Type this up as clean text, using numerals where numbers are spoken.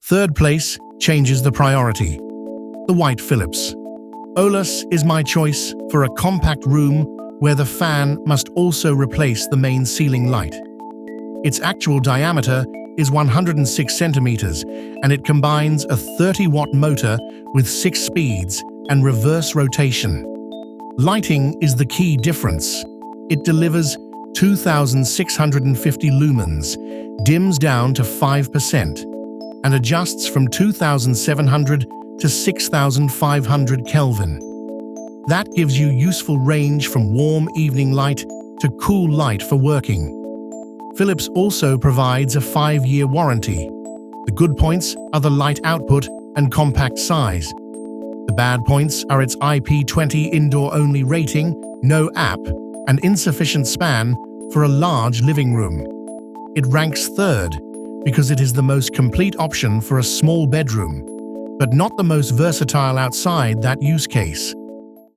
Third place changes the priority. The white Philips Olas is my choice for a compact room where the fan must also replace the main ceiling light. Its actual diameter is 106 centimeters, and it combines a 30-watt motor with 6 speeds and reverse rotation. Lighting is the key difference. It delivers 2,650 lumens, dims down to 5%, and adjusts from 2,700 to 6,500 Kelvin. That gives you useful range from warm evening light to cool light for working. Philips also provides a 5-year warranty. The good points are the light output and compact size. The bad points are its IP20 indoor-only rating, no app, and insufficient span for a large living room. It ranks third because it is the most complete option for a small bedroom, but not the most versatile outside that use case.